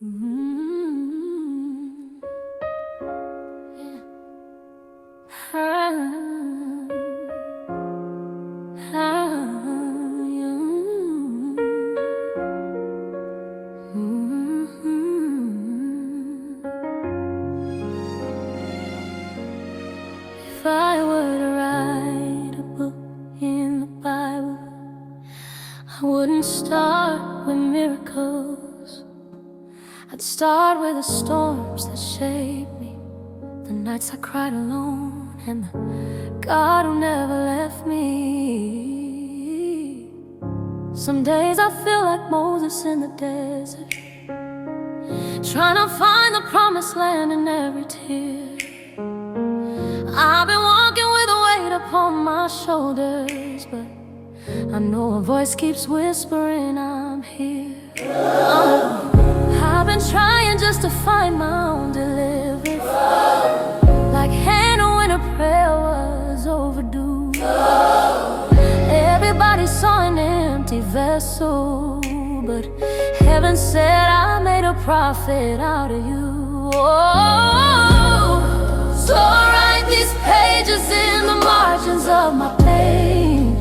Mm-hmm. Yeah. Ah, yeah. Mm-hmm. If I were to write a book in the Bible, I wouldn't start with miracles. I'd start with the storms that shaped me, the nights I cried alone, and the God who never left me. Some days I feel like Moses in the desert, trying to find the promised land in every tear. I've been walking with a weight upon my shoulders, but I know a voice keeps whispering, I'm here. I've been trying just to find my own deliverance, like Hannah when her prayer was overdue. Everybody saw an empty vessel, but heaven said I made a prophet out of you. Oh, so write these pages in the margins of my pain,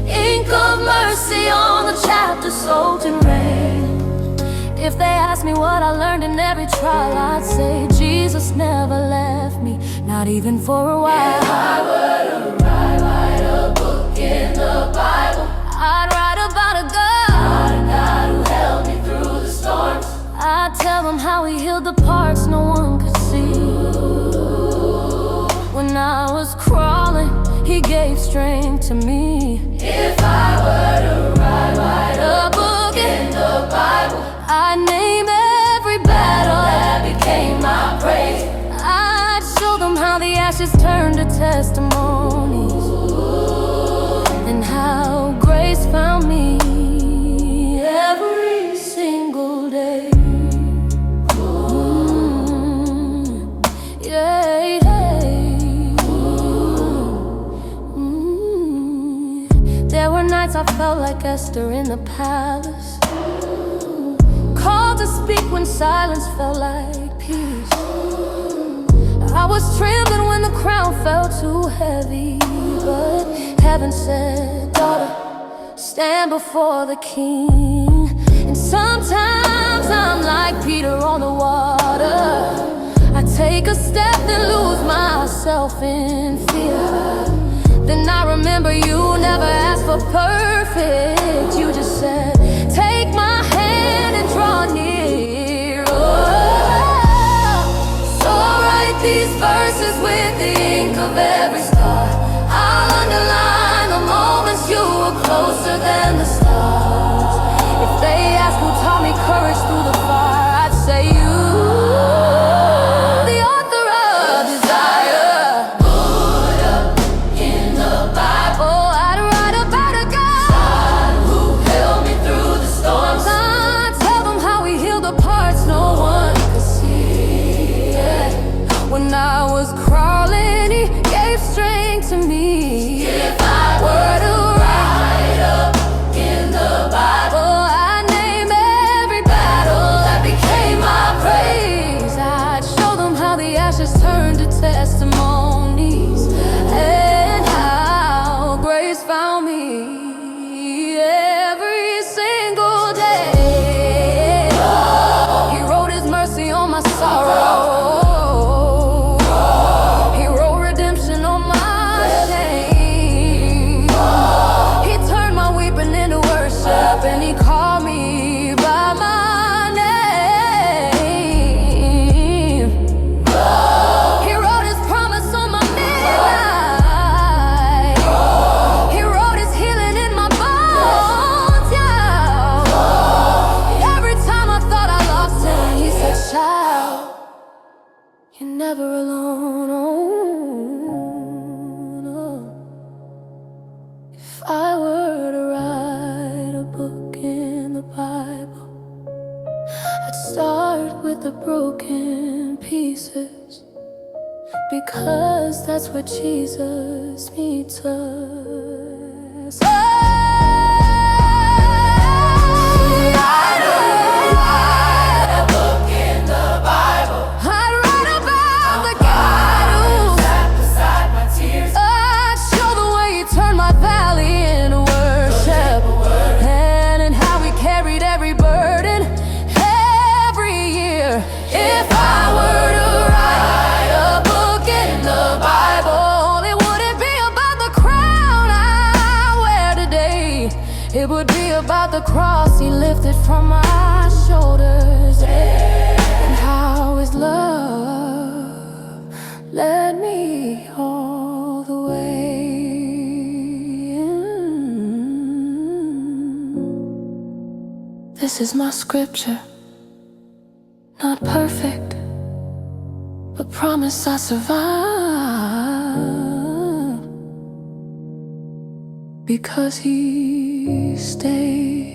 ink of mercy on the chapter soaked in rain. If they ask me what I learned in every trial, I'd say Jesus never left me, not even for a while. If I were to write a book in the Bible, I'd write about a God who held me through the storms. I'd tell them how He healed the parts no one could see. When I was crawling, He gave strength to me. If I were to write a book in the Bible, I'd name every battle that became my praise. I'd show them how the ashes turned to testimonies, and how grace found me every single day. Yeah, yeah. There were nights I felt like Esther in the palace, called to speak when silence felt like peace. I was trembling when the crown felt too heavy, but heaven said, daughter, stand before the king. And sometimes I'm like Peter on the water, I take a step and lose myself in fear. Then I remember you never asked for perfect, you just said, take my hand and draw near. Oh, so write these verses with the ink of every star. I'll underline the moments you were closer than the stars. If they ask who taught me courage through the fire, I'd say you, the author of desire. Put up in the Bible, I'd write about a God who held me through the storms. I'd tell them how He healed the parts no one could see. Yeah. When I was crawling, He gave strength to me. If I were to write up in the Bible, I'd name every battle that became my praise. I'd show them how the ashes turned to testimonies, and how grace found me every single day. He wrote His mercy on my sorrow, He wrote redemption on my shame. He turned my weeping into worship, and He called me by my name. He wrote His promise on my midnight. He wrote His healing in my bones, yeah. Every time I thought I lost Him, He said, child, you're never alone. Oh, no. If I were to write a book in the Bible, I'd start with the broken pieces, because that's where Jesus meets us. Oh, write a book it from my shoulders. And how is love led me all the way. This is my scripture, not perfect, but promise I survive, because he stayed.